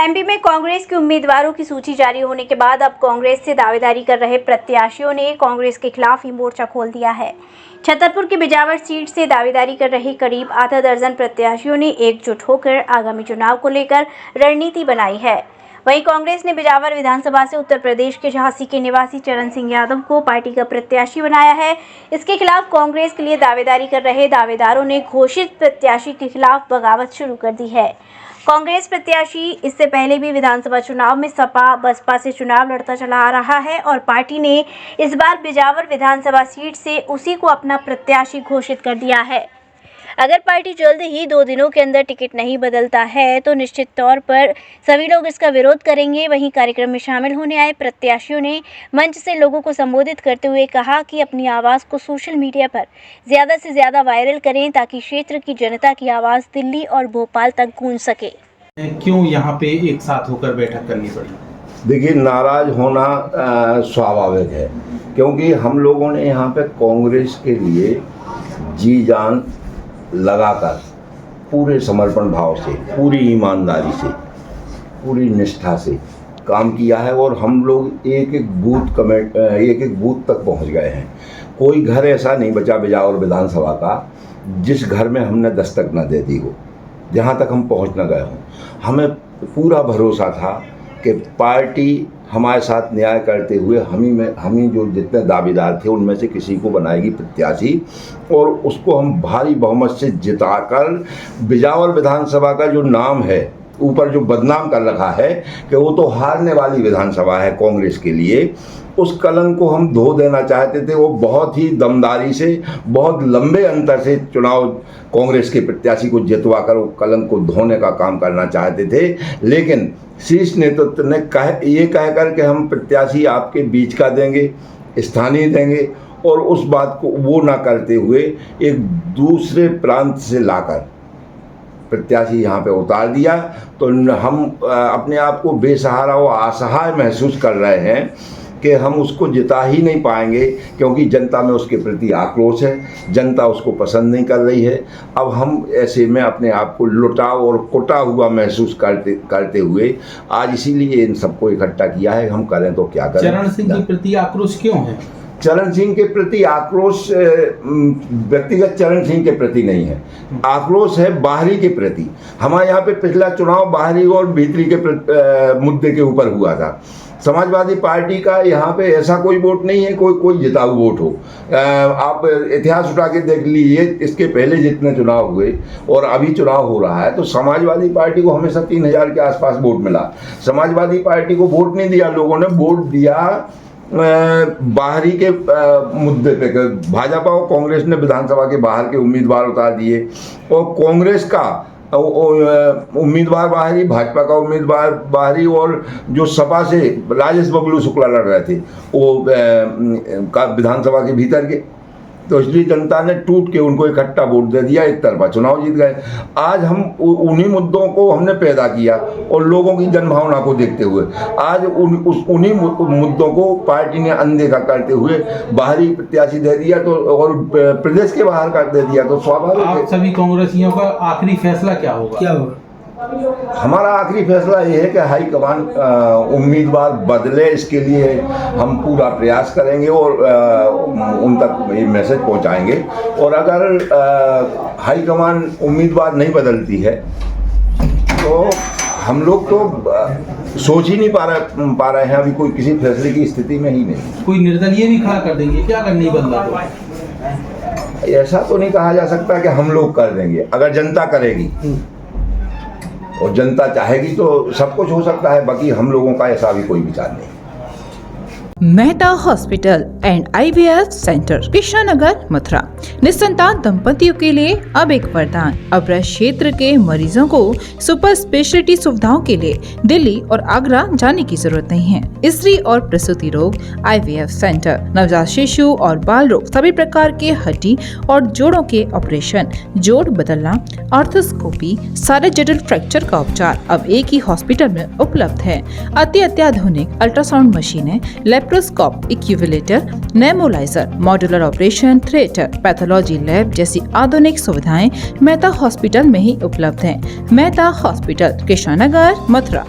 MP में कांग्रेस के उम्मीदवारों की सूची जारी होने के बाद अब कांग्रेस से दावेदारी कर रहे प्रत्याशियों ने कांग्रेस के खिलाफ ही मोर्चा खोल दिया है। छतरपुर की बिजावर सीट से दावेदारी कर रहे करीब आधा दर्जन प्रत्याशियों ने एकजुट होकर आगामी चुनाव को लेकर रणनीति बनाई है। वहीं कांग्रेस ने बिजावर विधानसभा से उत्तर प्रदेश के झांसी के निवासी चरण सिंह यादव को पार्टी का प्रत्याशी बनाया है। इसके खिलाफ कांग्रेस के लिए दावेदारी कर रहे दावेदारों ने घोषित प्रत्याशी के खिलाफ बगावत शुरू कर दी है। कांग्रेस प्रत्याशी इससे पहले भी विधानसभा चुनाव में सपा बसपा से चुनाव लड़ता चला आ रहा है और पार्टी ने इस बार बिजावर विधानसभा सीट से उसी को अपना प्रत्याशी घोषित कर दिया है। अगर पार्टी जल्द ही 2 दिनों के अंदर टिकट नहीं बदलता है तो निश्चित तौर पर सभी लोग इसका विरोध करेंगे। वहीं कार्यक्रम में शामिल होने आए प्रत्याशियों ने मंच से लोगों को संबोधित करते हुए कहा कि अपनी आवाज़ को सोशल मीडिया पर ज़्यादा से ज़्यादा वायरल करें ताकि क्षेत्र की जनता की आवाज़ दिल्ली और भोपाल तक गूंज सके। क्यों यहाँ पे एक साथ होकर बैठक करनी पड़ी? देखिए, नाराज होना स्वाभाविक है, क्योंकि हम लोगों ने यहाँ पे कांग्रेस के लिए जी जान लगाकर पूरे समर्पण भाव से, पूरी ईमानदारी से, पूरी निष्ठा से काम किया है और हम लोग एक एक बूथ तक पहुँच गए हैं। कोई घर ऐसा नहीं बचा बिजावर विधानसभा का जिस घर में हमने दस्तक न दे दी हो, जहाँ तक हम पहुँच न गए हों। हमें पूरा भरोसा था कि पार्टी हमारे साथ न्याय करते हुए हम ही जो जितने दावेदार थे उनमें से किसी को बनाएगी प्रत्याशी और उसको हम भारी बहुमत से जिताकर बिजावर विधानसभा का जो नाम है ऊपर जो बदनाम कर रखा है कि वो तो हारने वाली विधानसभा है कांग्रेस के लिए, उस कलंक को हम धो देना चाहते थे। वो बहुत ही दमदारी से, बहुत लंबे अंतर से चुनाव कांग्रेस के प्रत्याशी को जितवाकर वो कलंक को धोने का काम करना चाहते थे, लेकिन शीर्ष नेतृत्व ने ये कहकर कि हम प्रत्याशी आपके बीच का देंगे, स्थानीय देंगे, और उस बात को वो ना करते हुए एक दूसरे प्रांत से लाकर प्रत्याशी यहाँ पे उतार दिया। तो हम अपने आप को बेसहारा और असहाय महसूस कर रहे हैं कि हम उसको जिता ही नहीं पाएंगे, क्योंकि जनता में उसके प्रति आक्रोश है, जनता उसको पसंद नहीं कर रही है। अब हम ऐसे में अपने आप को लुटा और कुटा हुआ महसूस करते हुए आज इसीलिए इन सबको इकट्ठा किया है। हम करें तो क्या करें। चरण सिंह के प्रति आक्रोश क्यों है? चरण सिंह के प्रति आक्रोश व्यक्तिगत चरण सिंह के प्रति नहीं है, आक्रोश है बाहरी के प्रति। हमारे यहाँ पे पिछला चुनाव बाहरी और भीतरी के मुद्दे के ऊपर हुआ था। समाजवादी पार्टी का यहाँ पे ऐसा कोई वोट नहीं है कोई जिताऊ वोट हो। आप इतिहास उठा के देख लीजिए, इसके पहले जितने चुनाव हुए और अभी चुनाव हो रहा है तो समाजवादी पार्टी को हमेशा 3000 के आसपास वोट मिला। समाजवादी पार्टी को वोट नहीं दिया लोगों ने, वोट दिया बाहरी के मुद्दे पे। भाजपा और कांग्रेस ने विधानसभा के बाहर के उम्मीदवार उतार दिए और कांग्रेस का उम्मीदवार बाहरी, भाजपा का उम्मीदवार बाहरी, और जो सपा से राजेश बबलू शुक्ला लड़ रहे थे वो विधानसभा के भीतर के, तो इसलिए जनता ने टूट के उनको इकट्ठा वोट दे दिया, एक तरफा चुनाव जीत गए। आज हम उन्हीं मुद्दों को हमने पैदा किया और लोगों की जनभावना को देखते हुए आज उन्हीं मुद्दों को पार्टी ने अनदेखा करते हुए बाहरी प्रत्याशी दे दिया तो और प्रदेश के बाहर कर दे दिया। तो स्वाभाविक आप सभी कांग्रेसियों का आखिरी फैसला क्या होगा? हमारा आखिरी फैसला ये है कि हाईकमान उम्मीदवार बदले, इसके लिए हम पूरा प्रयास करेंगे और उन तक ये मैसेज पहुंचाएंगे। और अगर हाईकमान उम्मीदवार नहीं बदलती है तो हम लोग तो सोच ही नहीं पा रहे हैं, अभी कोई किसी फैसले की स्थिति में ही नहीं। कोई निर्दलीय भी खड़ा कर देंगे क्या अगर नहीं बदला तो? ऐसा तो नहीं कहा जा सकता कि हम लोग कर देंगे, अगर जनता करेगी और जनता चाहेगी तो सब कुछ हो सकता है। बाकी हम लोगों का ऐसा भी कोई विचार नहीं। Mehta hospital and IVF centre, Krishnanagar, Mathura. निसंतान दंपतियों के लिए अब एक वरदान। अब क्षेत्र के मरीजों को सुपर स्पेशलिटी सुविधाओं के लिए दिल्ली और आगरा जाने की जरूरत नहीं है। स्त्री और प्रसूति रोग IVF सेंटर, नवजात शिशु और बाल रोग, सभी प्रकार के हड्डी और जोड़ों के ऑपरेशन, जोड़ बदलना, आर्थोस्कोपी, सारे जटिल फ्रैक्चर का उपचार अब एक ही हॉस्पिटल में उपलब्ध है। अत्याधुनिक अल्ट्रासाउंड मशीनें, लेप्रोस्कोप, इक्यूविलेटर, nebuliser, modular operation theatre, pathology lab जैसी आधुनिक सुविधाएं मेहता हॉस्पिटल में ही उपलब्ध हैं। मेहता हॉस्पिटल, कृष्णानगर, मथुरा।